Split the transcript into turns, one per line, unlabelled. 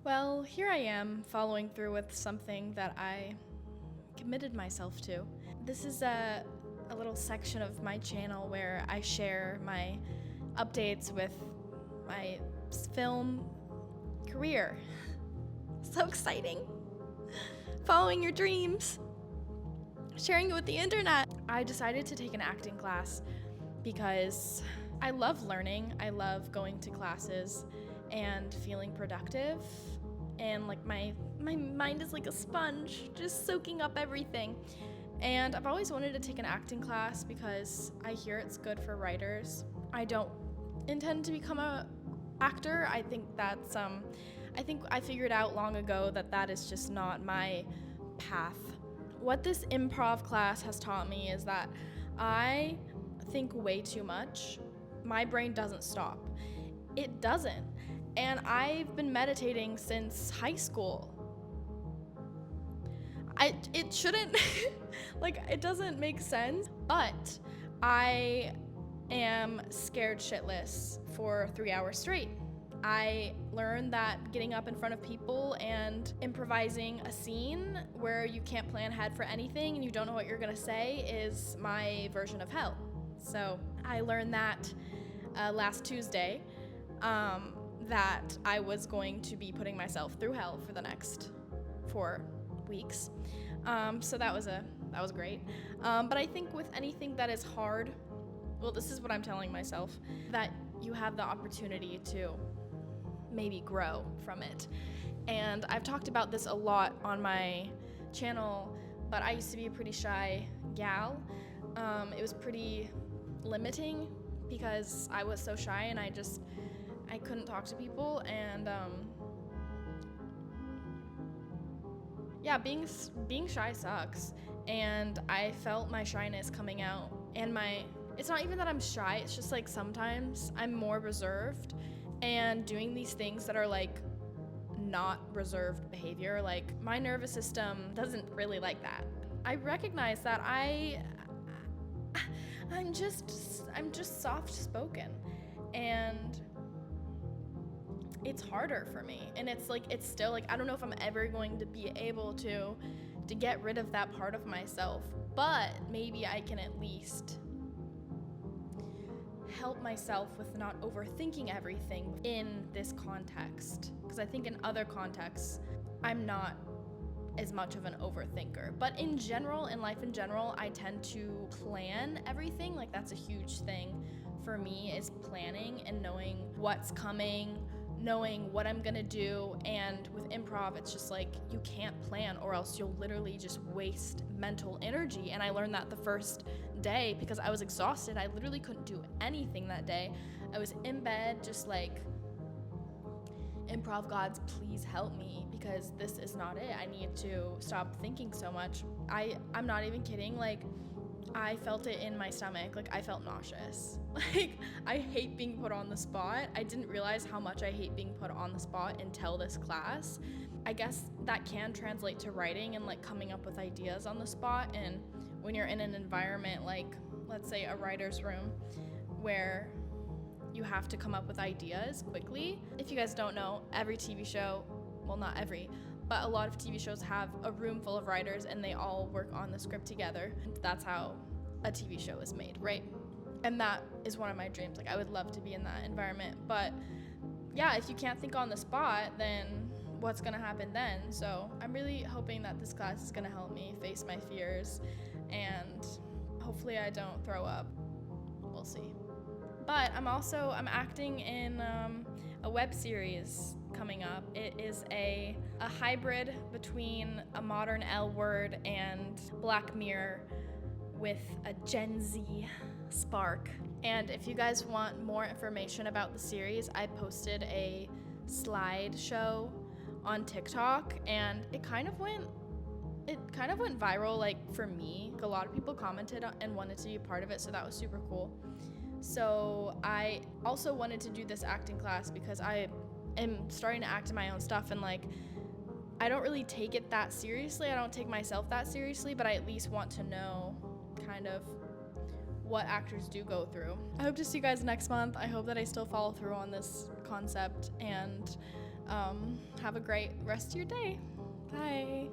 Well, here I am following through with something that I committed myself to. This is a little section of my channel where I share my updates with my film career. So exciting! Following your dreams, sharing it with the internet. I decided to take an acting class because I love learning. I love going to classes and feeling productive, and like my mind is like a sponge, just soaking up everything. And I've always wanted to take an acting class because I hear it's good for writers. I don't intend to become a actor. I think that's I think I figured out long ago that that is just not my path. What this improv class has taught me is that I think way too much. My brain doesn't stop. It doesn't. And I've been meditating since high school. It shouldn't, like, it doesn't make sense, but I am scared shitless for 3 hours straight. I learned that getting up in front of people and improvising a scene where you can't plan ahead for anything and you don't know what you're gonna say is my version of hell. So I learned that last Tuesday, that I was going to be putting myself through hell for the next 4 weeks. So that was great. But I think with anything that is hard, well, this is what I'm telling myself, that you have the opportunity to maybe grow from it. And I've talked about this a lot on my channel, but I used to be a pretty shy gal. It was pretty limiting because I was so shy and I couldn't talk to people, and yeah, being shy sucks. And I felt my shyness coming out, and it's not even that I'm shy, it's just like sometimes I'm more reserved and doing these things that are like not reserved behavior. Like my nervous system doesn't really like that. I recognize that I'm just soft spoken, and it's harder for me. And it's still like I don't know if I'm ever going to be able to get rid of that part of myself, but maybe I can at least help myself with not overthinking everything in this context, because I think in other contexts I'm not as much of an overthinker. But in general, in life in general, I tend to plan everything. Like that's a huge thing for me, is planning and knowing what's coming, knowing what I'm gonna do. And with improv, it's just like you can't plan or else you'll literally just waste mental energy. And I learned that the first day because I was exhausted. I literally couldn't do anything that day. I was in bed just like, improv gods, please help me, because this is not it. I need to stop thinking so much. I'm not even kidding. Like I felt it in my stomach. Like I felt nauseous. Like I hate being put on the spot. I didn't realize how much I hate being put on the spot until this class. I guess that can translate to writing and like coming up with ideas on the spot. And when you're in an environment like, let's say, a writer's room where you have to come up with ideas quickly. If you guys don't know, every TV show, well, not every, but a lot of TV shows have a room full of writers and they all work on the script together. That's how a TV show is made, right? And that is one of my dreams. Like I would love to be in that environment. But yeah, if you can't think on the spot, then what's gonna happen then? So I'm really hoping that this class is gonna help me face my fears, and hopefully I don't throw up. We'll see. But I'm acting in a web series coming up. It is a hybrid between a modern L Word and Black Mirror with a Gen Z spark. And if you guys want more information about the series, I posted a slideshow on TikTok, and it kind of went viral, like for me. A lot of people commented and wanted to be a part of it, so that was super cool. So I also wanted to do this acting class because I am starting to act in my own stuff, and like I don't really take it that seriously. I don't take myself that seriously, but I at least want to know kind of what actors do go through. I hope to see you guys next month. I hope that I still follow through on this concept, and Have a great rest of your day. Bye.